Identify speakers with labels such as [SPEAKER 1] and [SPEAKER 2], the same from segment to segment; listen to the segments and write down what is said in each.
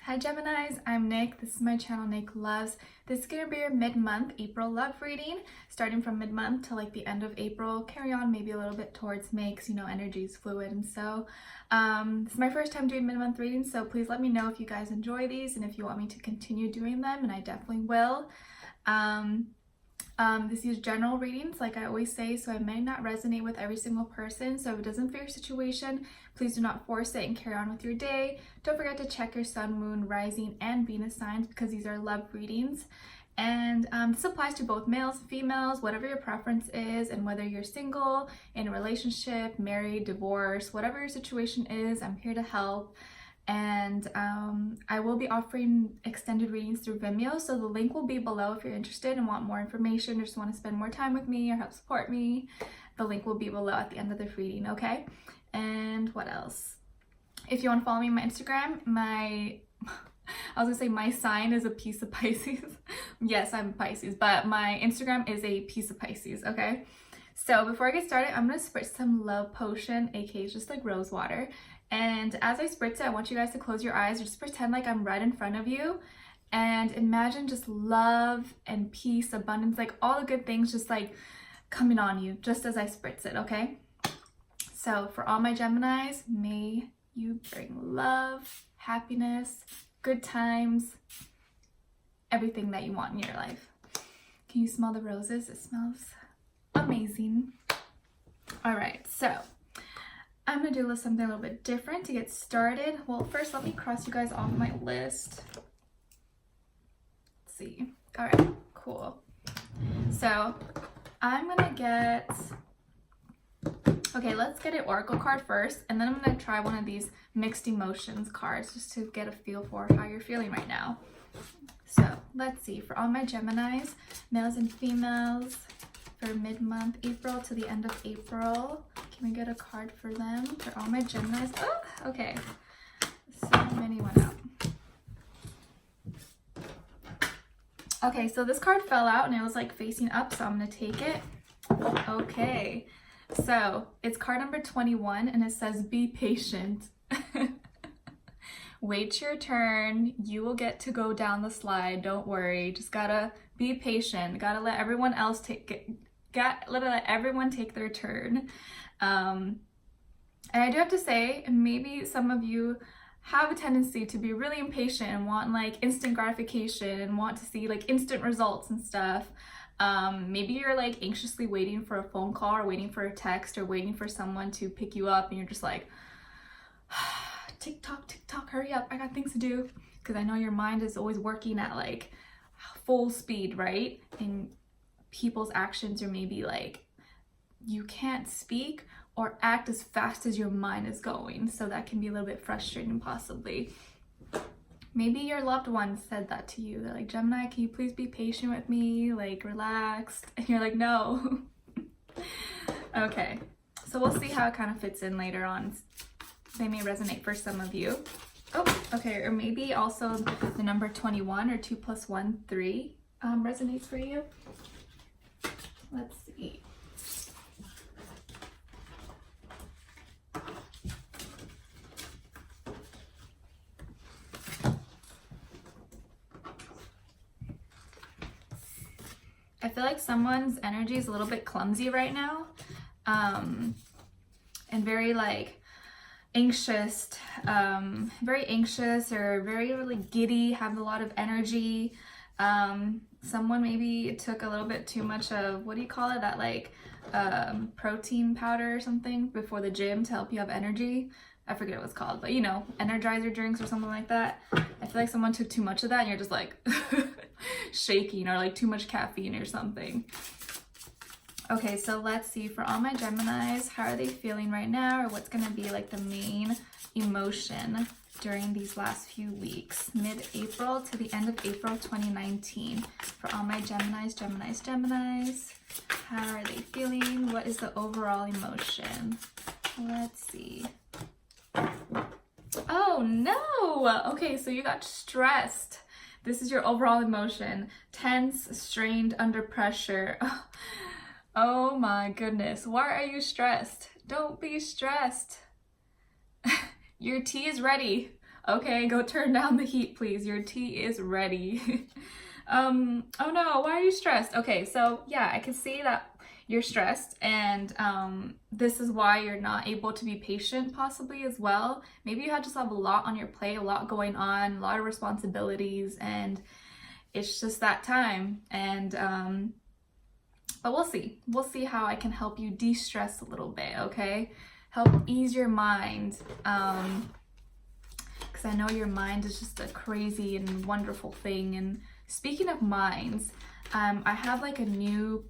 [SPEAKER 1] Hi Geminis, I'm Nick. This is my channel NicLoves. This is going to be your mid-month April love reading, starting from mid-month to like the end of April. Carry on maybe a little bit towards May because you know energy is fluid, and so this is my first time doing mid-month readings, so please let me know if you guys enjoy these and if you want me to continue doing them, and I definitely will. This is general readings, like I always say, so I may not resonate with every single person. So if it doesn't fit your situation, please do not force it and carry on with your day. Don't forget to check your sun, moon, rising, and Venus signs because these are love readings. And this applies to both males and females, whatever your preference is, and whether you're single, in a relationship, married, divorced, whatever your situation is, I'm here to help. And I will be offering extended readings through Vimeo, so the link will be below if you're interested and want more information or just want to spend more time with me or help support me. The link will be below at the end of the reading, okay? And what else? If you want to follow me on my Instagram, I was gonna say my sign is a piece of Pisces. Yes, I'm Pisces, but my Instagram is a piece of Pisces, okay? So before I get started, I'm gonna spritz some love potion, aka just like rose water. And as I spritz it, I want you guys to close your eyes or just pretend like I'm right in front of you and imagine just love and peace, abundance, like all the good things just like coming on you just as I spritz it, okay? So for all my Geminis, may you bring love, happiness, good times, everything that you want in your life. Can you smell the roses? It smells amazing. All right, so I'm gonna do something a little bit different to get started. Well, first let me cross you guys off my list. Let's see. All right, cool. So I'm gonna get, okay, let's get an oracle card first, and then I'm gonna try one of these mixed emotions cards just to get a feel for how you're feeling right now. So let's see, for all my Geminis, males and females, for mid-month April to the end of April. Can we get a card for them? For all my Geminis. Oh, okay. So many went out. Okay, so this card fell out and it was like facing up, so I'm gonna take it. Okay. So it's card number 21 and it says, be patient. Wait your turn. You will get to go down the slide. Don't worry. Just gotta be patient. Gotta let everyone else let everyone take their turn. And I do have to say, maybe some of you have a tendency to be really impatient and want like instant gratification and want to see like instant results and stuff. Maybe you're like anxiously waiting for a phone call or waiting for a text or waiting for someone to pick you up, and you're just like, tick tock, hurry up, I got things to do. Because I know your mind is always working at like full speed, right? And people's actions are maybe like, you can't speak or act as fast as your mind is going, so that can be a little bit frustrating possibly. Maybe your loved one said that to you. They're like, Gemini, can you please be patient with me, like relaxed? And you're like, no. Okay, so we'll see how it kind of fits in later on. They may resonate for some of you. Oh, okay, or maybe also the number 21 or 2 + 1, 3 resonates for you. Let's see. I feel like someone's energy is a little bit clumsy right now, and very like anxious, very anxious or very really giddy, have a lot of energy. Someone maybe took a little bit too much of, what do you call it, that like protein powder or something before the gym to help you have energy. I forget what it's called, but you know, energizer drinks or something like that. I feel like someone took too much of that and you're just like shaking, or like too much caffeine or something. Okay, so let's see, for all my Geminis, how are they feeling right now, or what's gonna be like the main emotion during these last few weeks, mid-April to the end of April 2019. For all my Geminis, how are they feeling? What is the overall emotion? Let's see. Oh no! Okay, so you got stressed. This is your overall emotion. Tense, strained, under pressure. Oh my goodness. Why are you stressed? Don't be stressed. Your tea is ready. Okay, go turn down the heat, please. Your tea is ready. Oh no, why are you stressed? Okay, so yeah, I can see that you're stressed, and this is why you're not able to be patient possibly as well. Maybe you just have a lot on your plate, a lot going on, a lot of responsibilities, and it's just that time. And but we'll see how I can help you de-stress a little bit, okay? Help ease your mind, because I know your mind is just a crazy and wonderful thing. And speaking of minds, I have like a new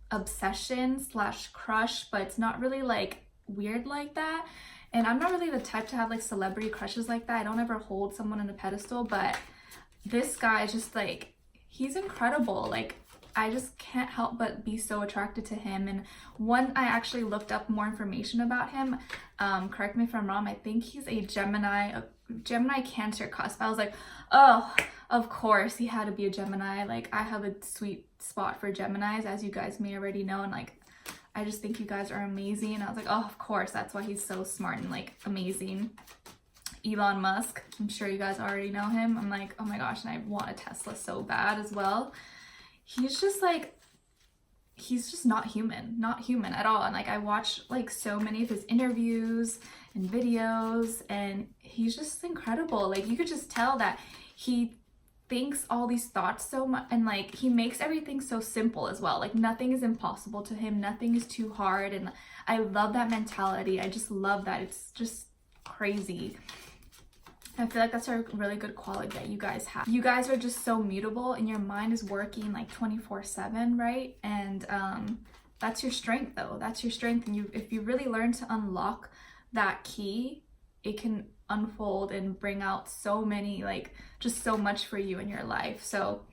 [SPEAKER 1] obsession slash crush, but it's not really like weird like that. And I'm not really the type to have like celebrity crushes like that. I don't ever hold someone on a pedestal, but this guy is just like, he's incredible. Like, I just can't help but be so attracted to him. And one, I actually looked up more information about him. Correct me if I'm wrong, I think he's a Gemini Cancer cusp. I was like, oh, of course he had to be a Gemini. Like, I have a sweet spot for Geminis, as you guys may already know, and like, I just think you guys are amazing. And I was like, oh, of course, that's why he's so smart and like amazing. Elon Musk, I'm sure you guys already know him. I'm like, oh my gosh, and I want a Tesla so bad as well. He's just like, he's just not human at all. And like, I watch like so many of his interviews and videos, and he's just incredible. Like, you could just tell that he thinks all these thoughts so much, and like, he makes everything so simple as well. Like, nothing is impossible to him, nothing is too hard. And I love that mentality. I just love that. It's just crazy. I feel like that's a really good quality that you guys have. You guys are just so mutable, and your mind is working like 24/7, right? And that's your strength though. That's your strength. And if you really learn to unlock that key, it can unfold and bring out so many, like, just so much for you in your life. So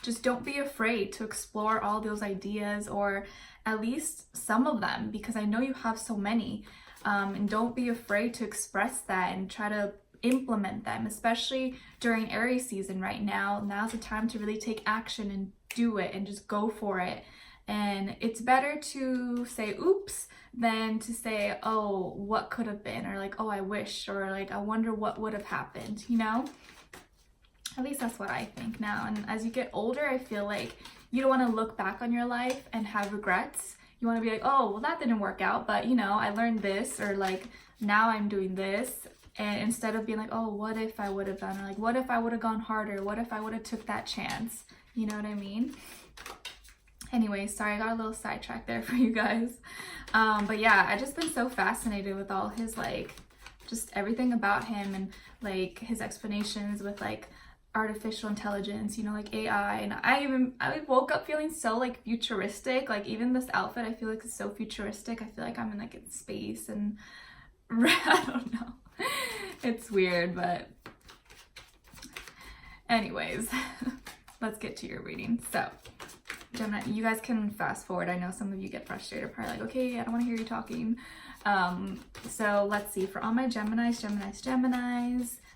[SPEAKER 1] just don't be afraid to explore all those ideas, or at least some of them, because I know you have so many. And don't be afraid to express that and try to implement them, especially during Aries season right now. Now's the time to really take action and do it and just go for it. And it's better to say oops than to say, oh, what could have been, or like, oh, I wish, or like, I wonder what would have happened, you know? At least that's what I think now. And as you get older, I feel like you don't want to look back on your life and have regrets. You want to be like, oh, well, that didn't work out, but you know, I learned this, or like, now I'm doing this. And instead of being like, oh, what if I would have done, or like, what if I would have gone harder? What if I would have took that chance? You know what I mean? Anyway, sorry, I got a little sidetracked there for you guys. But yeah, I just been so fascinated with all his, like, just everything about him, and like his explanations with like artificial intelligence, you know, like AI. And I woke up feeling so like futuristic. Like, even this outfit, I feel like it's so futuristic. I feel like I'm in like in space, and I don't know. It's weird, but anyways, let's get to your reading. So Gemini, you guys can fast forward. I know some of you get frustrated, probably like, okay, I don't want to hear you talking. So let's see, for all my Geminis,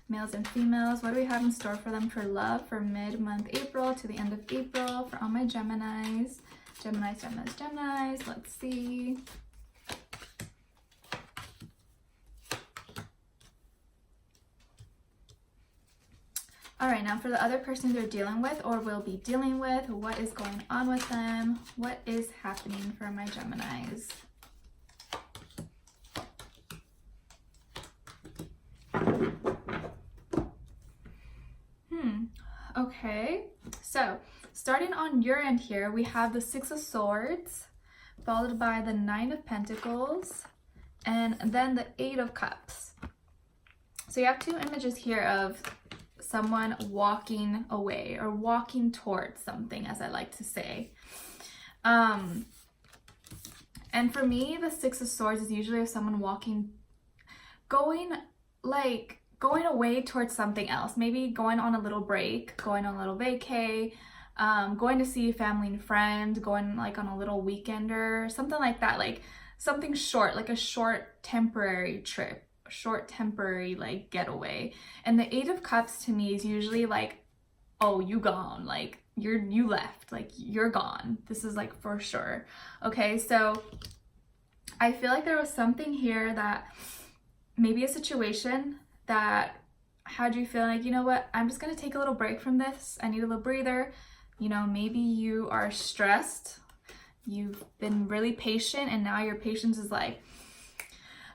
[SPEAKER 1] males and females, what do we have in store for them for love for mid-month April to the end of April for all my Geminis? Geminis, let's see. All right, now for the other person they're dealing with or will be dealing with, what is going on with them? What is happening for my Geminis? Okay, so starting on your end here, we have the Six of Swords, followed by the Nine of Pentacles, and then the Eight of Cups. So you have two images here of someone walking away or walking towards something, as I like to say. And for me, the Six of Swords is usually of someone going away towards something else. Maybe going on a little break, going on a little vacay, going to see a family and friend, going like on a little weekender, something like that, like something short, like a short temporary trip, a short temporary like getaway. And the Eight of Cups to me is usually like, oh, you gone, like you left, like you're gone. This is like for sure. Okay, so I feel like there was something here that maybe a situation that had you feel like, you know what, I'm just gonna take a little break from this. I need a little breather. You know, maybe you are stressed. You've been really patient and now your patience is like,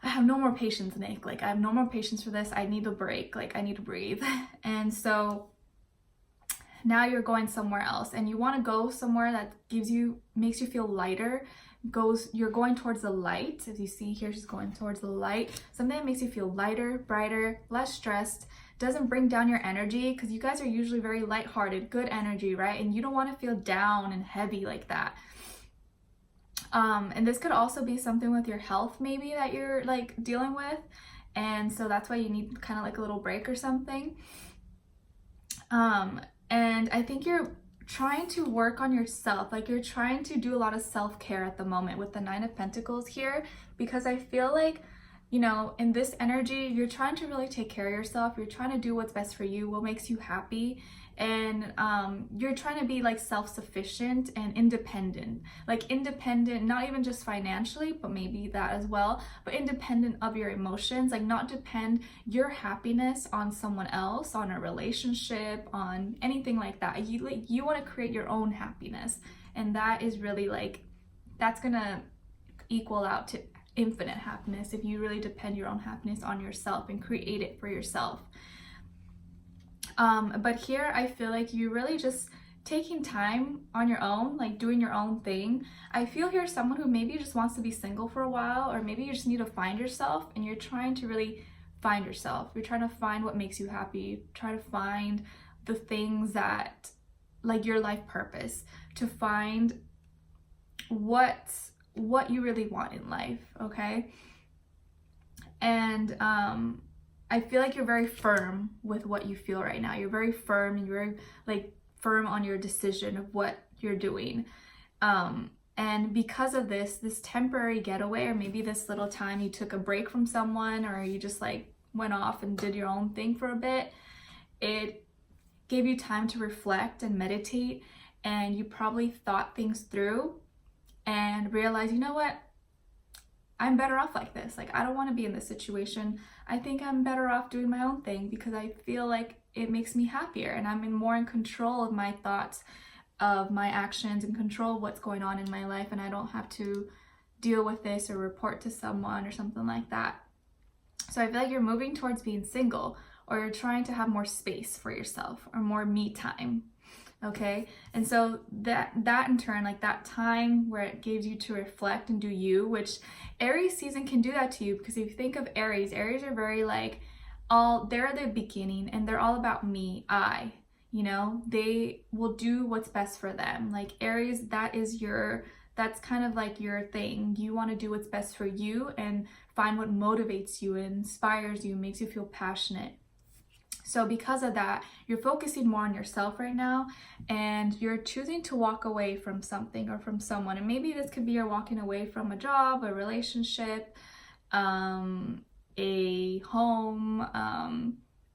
[SPEAKER 1] I have no more patience, Nick. Like, I have no more patience for this. I need a break. Like, I need to breathe. And so now you're going somewhere else and you want to go somewhere that makes you feel lighter. You're going towards the light. As you see here, she's going towards the light. Something that makes you feel lighter, brighter, less stressed, doesn't bring down your energy, because you guys are usually very lighthearted, good energy, right? And you don't want to feel down and heavy like that. And this could also be something with your health maybe that you're like dealing with. And so that's why you need kind of like a little break or something. And I think you're trying to work on yourself. Like, you're trying to do a lot of self-care at the moment with the 9 of Pentacles here, because I feel like, you know, in this energy, you're trying to really take care of yourself. You're trying to do what's best for you, what makes you happy. And you're trying to be like self-sufficient and independent. Like independent, not even just financially, but maybe that as well, but independent of your emotions. Like, not depend your happiness on someone else, on a relationship, on anything like that. You want to create your own happiness. And that is really like, that's gonna equal out to infinite happiness if you really depend your own happiness on yourself and create it for yourself. But here I feel like you're really just taking time on your own, like doing your own thing. I feel here someone who maybe just wants to be single for a while, or maybe you just need to find yourself, and you're trying to really find yourself. You're trying to find what makes you happy. Try to find the things that, like, your life purpose, to find what you really want in life, okay? And I feel like you're very firm with what you feel right now. You're very firm, and you're very like firm on your decision of what you're doing. And because of this temporary getaway, or maybe this little time you took a break from someone, or you just like went off and did your own thing for a bit, it gave you time to reflect and meditate, and you probably thought things through and realized, you know what? I'm better off like this. Like, I don't want to be in this situation. I think I'm better off doing my own thing, because I feel like it makes me happier, and I'm more in control of my thoughts, of my actions, and control of what's going on in my life, and I don't have to deal with this or report to someone or something like that. So I feel like you're moving towards being single, or you're trying to have more space for yourself, or more me time. Okay, and so that in turn, like that time where it gives you to reflect and do you, which Aries season can do that to you, because if you think of Aries are very like, they're the beginning, and they're all about me, you know, they will do what's best for them. Like Aries, that's kind of like your thing. You want to do what's best for you and find what motivates you and inspires you, makes you feel passionate. So because of that, you're focusing more on yourself right now, and you're choosing to walk away from something or from someone. And maybe this could be you're walking away from a job, a relationship, a home.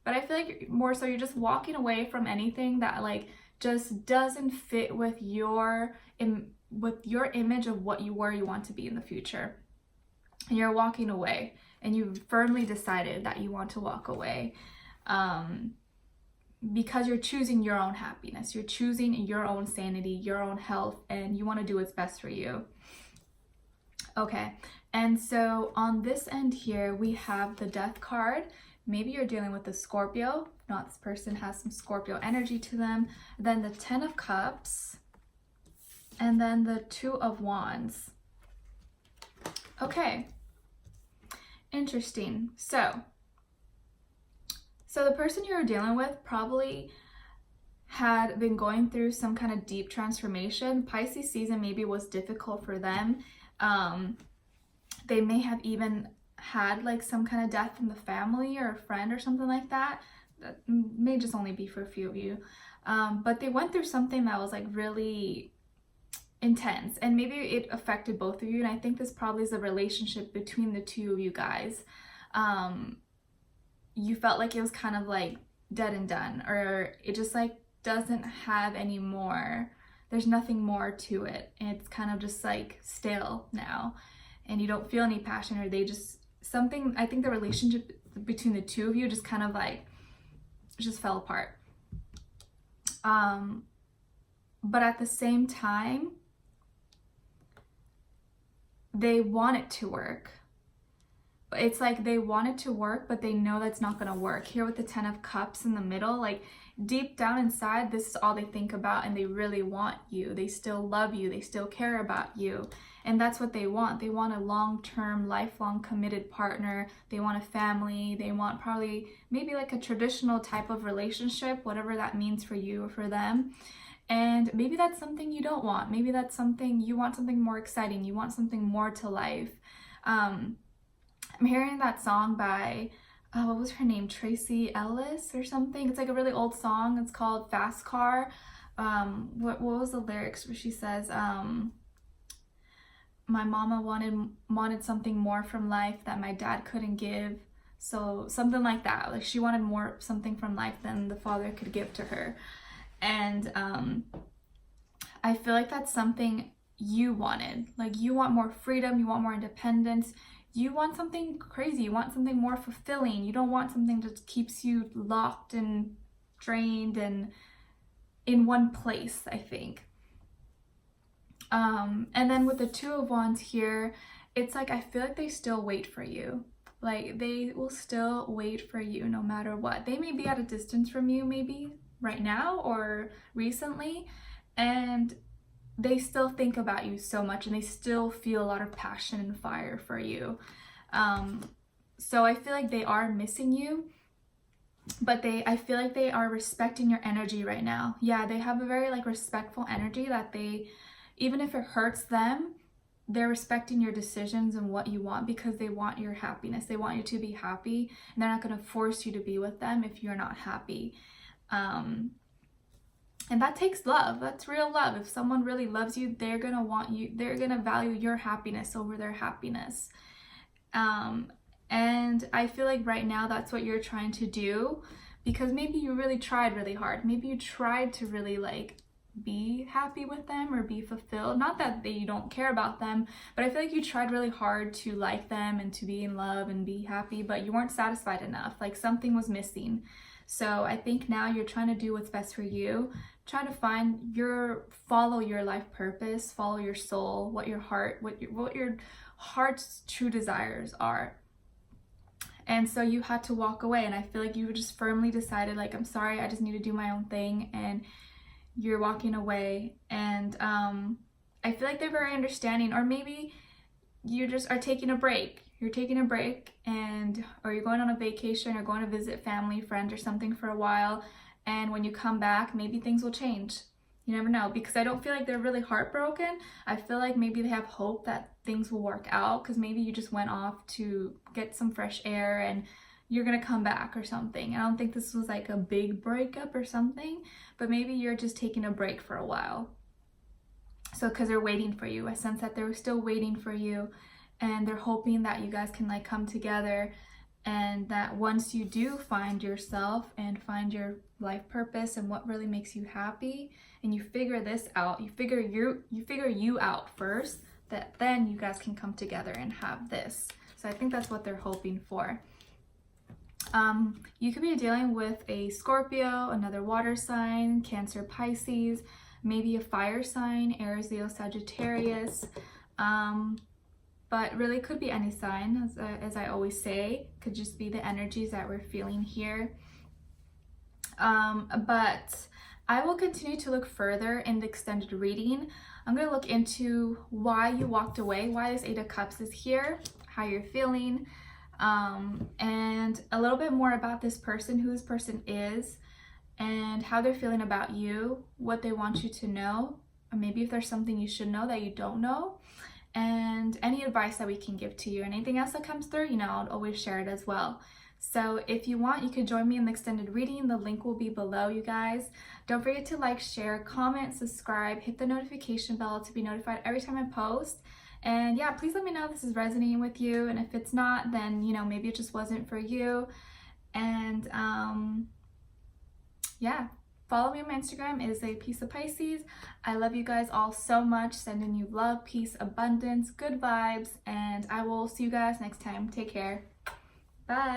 [SPEAKER 1] But I feel like more so you're just walking away from anything that like just doesn't fit with your image of what you want to be in the future. And you're walking away, and you've firmly decided that you want to walk away. Because you're choosing your own happiness, you're choosing your own sanity, your own health, and you want to do what's best for you. Okay, and so on this end here, we have the Death card. Maybe you're dealing with a Scorpio. If not, this person has some Scorpio energy to them. Then the 10 of Cups, and then the 2 of Wands. Okay, interesting. So the person you were dealing with probably had been going through some kind of deep transformation. Pisces season maybe was difficult for them. They may have even had like some kind of death in the family, or a friend or something like that. That may just only be for a few of you. But they went through something that was like really intense, and maybe it affected both of you. And I think this probably is a relationship between the two of you guys. You felt like it was kind of like dead and done, or it just like doesn't have any more, there's nothing more to it. It's kind of just like stale now, and you don't feel any passion, or they just something, I think the relationship between the two of you just kind of like just fell apart. But at the same time, they want it to work. It's like they want it to work, but they know that's not going to work. Here with the 10 of Cups in the middle, like deep down inside, this is all they think about, and they really want you. They still love you. They still care about you. And that's what they want. They want a long-term, lifelong committed partner. They want a family. They want probably maybe like a traditional type of relationship, whatever that means for you or for them. And maybe that's something you don't want. Maybe that's something you want, something more exciting. You want something more to life. I'm hearing that song by, what was her name? Tracy Ellis or something. It's like a really old song. It's called Fast Car. What was the lyrics where she says, my mama wanted something more from life that my dad couldn't give. So something like that. Like she wanted something from life than the father could give to her. And I feel like that's something you wanted. Like you want more freedom, you want more independence, you want something crazy, you want something more fulfilling. You don't want something that keeps you locked and drained and in one place, I think. And then with the 2 of Wands here, it's like I feel like they still wait for you. Like they will still wait for you no matter what. They may be at a distance from you, maybe right now or recently, and they still think about you so much, and they still feel a lot of passion and fire for you. So I feel like they are missing you, but I feel like they are respecting your energy right now. Yeah, they have a very like respectful energy that they, even if it hurts them, they're respecting your decisions and what you want because they want your happiness. They want you to be happy, and they're not going to force you to be with them if you're not happy. And that takes love. That's real love. If someone really loves you, they're going to want you, they're going to value your happiness over their happiness. And I feel like right now that's what you're trying to do, because maybe you really tried really hard. Maybe you tried to really like be happy with them or be fulfilled. Not that you don't care about them, but I feel like you tried really hard to like them and to be in love and be happy, but you weren't satisfied enough. Like something was missing. So I think now you're trying to do what's best for you, trying to follow your life purpose, follow your soul, what your heart's true desires are. And so you had to walk away, and I feel like you just firmly decided, like, I'm sorry, I just need to do my own thing, and you're walking away. And I feel like they're very understanding, or maybe you just are taking a break. You're taking a break, or you're going on a vacation or going to visit family, friends or something for a while, and when you come back, maybe things will change. You never know, because I don't feel like they're really heartbroken. I feel like maybe they have hope that things will work out, because maybe you just went off to get some fresh air and you're gonna come back or something. I don't think this was like a big breakup or something, but maybe you're just taking a break for a while. So because they're waiting for you. I sense that they're still waiting for you, and they're hoping that you guys can like come together, and that once you do find yourself and find your life purpose and what really makes you happy, and you figure this out, you figure you out first, that then you guys can come together and have this. So I think that's what they're hoping for. You could be dealing with a Scorpio, another water sign, Cancer, Pisces, maybe a fire sign, Aries, Leo, Sagittarius, but really could be any sign, as I always say. Could just be the energies that we're feeling here. But I will continue to look further in the extended reading. I'm going to look into why you walked away, why this 8 of Cups is here, how you're feeling, and a little bit more about this person, who this person is, and how they're feeling about you, what they want you to know, or maybe if there's something you should know that you don't know, and any advice that we can give to you. Anything else that comes through, you know, I'll always share it as well. So if you want, you can join me in the extended reading. The link will be below, you guys. Don't forget to like, share, comment, subscribe, hit the notification bell to be notified every time I post. And yeah, please let me know if this is resonating with you. And if it's not, then, you know, maybe it just wasn't for you. And yeah, follow me on my Instagram. It is a piece of Pisces. I love you guys all so much. Sending you love, peace, abundance, good vibes. And I will see you guys next time. Take care. Bye.